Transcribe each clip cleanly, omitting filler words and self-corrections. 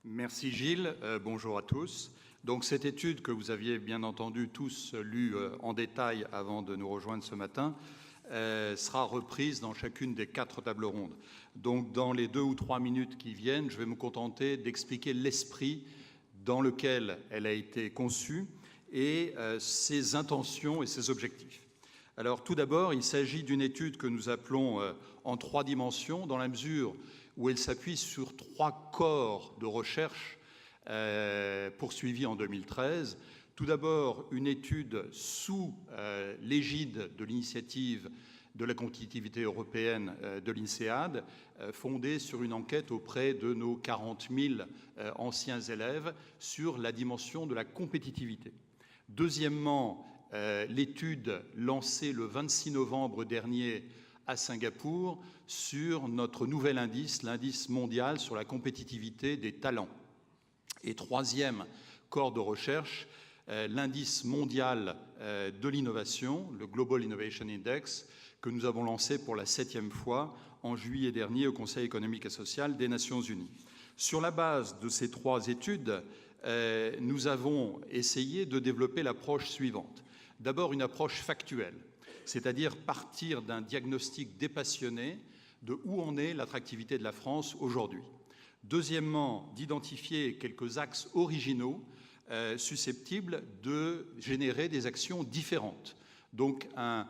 Merci Gilles, bonjour à tous. Donc cette étude que vous aviez bien entendu tous lue en détail avant de nous rejoindre ce matin sera reprise dans chacune des 4 tables rondes. Donc dans les 2 ou 3 minutes qui viennent, je vais me contenter d'expliquer l'esprit dans lequel elle a été conçue et ses intentions et ses objectifs. Alors tout d'abord, il s'agit d'une étude que nous appelons en 3 dimensions, dans la mesure où elle s'appuie sur 3 corps de recherche poursuivis en 2013. Tout d'abord, une étude sous l'égide de l'initiative de la compétitivité européenne de l'INSEAD, fondée sur une enquête auprès de nos 40 000 anciens élèves sur la dimension de la compétitivité. Deuxièmement, l'étude lancée le 26 novembre dernier à Singapour sur notre nouvel indice, l'indice mondial sur la compétitivité des talents. Et troisième corps de recherche, l'indice mondial de l'innovation, le Global Innovation Index, que nous avons lancé pour la 7e fois en juillet dernier au Conseil économique et social des Nations Unies. Sur la base de ces 3 études, nous avons essayé de développer l'approche suivante. D'abord, une approche factuelle, c'est-à-dire partir d'un diagnostic dépassionné de où en est l'attractivité de la France aujourd'hui. Deuxièmement, d'identifier quelques axes originaux susceptibles de générer des actions différentes. Donc un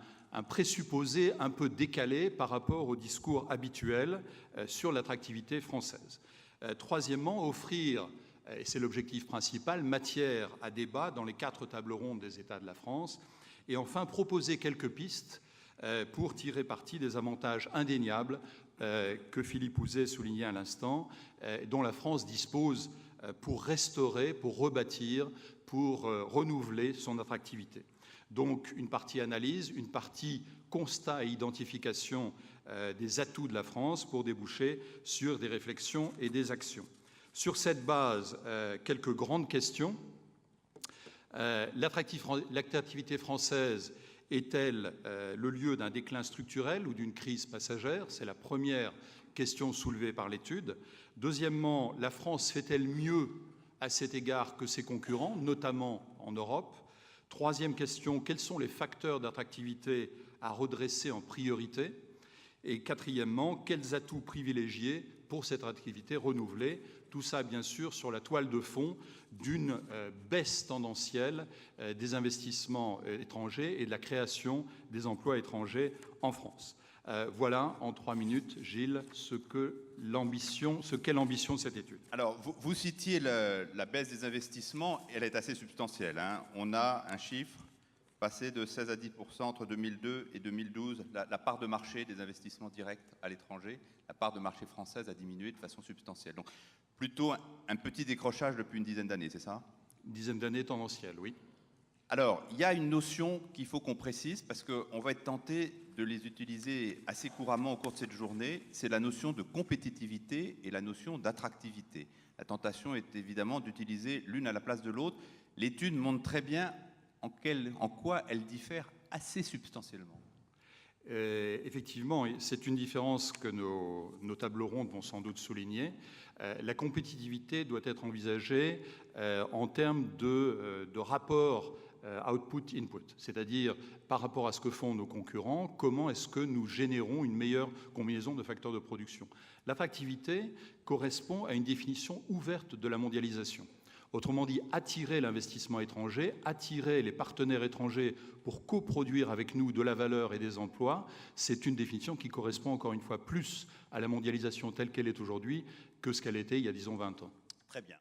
présupposé un peu décalé par rapport au discours habituel sur l'attractivité française. Troisièmement, offrir, et c'est l'objectif principal, matière à débat dans les 4 tables rondes des États de la France. Et enfin, proposer quelques pistes pour tirer parti des avantages indéniables que Philippe Houzet soulignait à l'instant, dont la France dispose pour restaurer, pour rebâtir, pour renouveler son attractivité. Donc une partie analyse, une partie constat et identification des atouts de la France pour déboucher sur des réflexions et des actions. Sur cette base, quelques grandes questions. L'attractivité française est-elle le lieu d'un déclin structurel ou d'une crise passagère? C'est la première question soulevée par l'étude. Deuxièmement, la France fait-elle mieux à cet égard que ses concurrents, notamment en Europe? Troisième question, quels sont les facteurs d'attractivité à redresser en priorité? Et quatrièmement, quels atouts privilégiés pour cette attractivité renouvelée? Tout ça, bien sûr, sur la toile de fond d'une baisse tendancielle des investissements étrangers et de la création des emplois étrangers en France. Voilà, en 3 minutes, Gilles, ce qu'est l'ambition de cette étude. Alors, vous citiez la baisse des investissements, elle est assez substantielle. On a un chiffre passé de 16 à 10% entre 2002 et 2012. La part de marché des investissements directs à l'étranger, la part de marché française a diminué de façon substantielle. Donc, plutôt un petit décrochage depuis une dizaine d'années, c'est ça? Une dizaine d'années tendancielle, oui. Alors, il y a une notion qu'il faut qu'on précise, parce qu'on va être tenté de les utiliser assez couramment au cours de cette journée, c'est la notion de compétitivité et la notion d'attractivité. La tentation est évidemment d'utiliser l'une à la place de l'autre. L'étude montre très bien en quoi elles diffèrent assez substantiellement. Effectivement, c'est une différence que nos tables rondes vont sans doute souligner. La compétitivité doit être envisagée en termes de rapport output-input, c'est-à-dire par rapport à ce que font nos concurrents, comment est-ce que nous générons une meilleure combinaison de facteurs de production. L'attractivité correspond à une définition ouverte de la mondialisation. Autrement dit, attirer l'investissement étranger, attirer les partenaires étrangers pour coproduire avec nous de la valeur et des emplois, c'est une définition qui correspond encore une fois plus à la mondialisation telle qu'elle est aujourd'hui que ce qu'elle était il y a, disons, 20 ans. Très bien.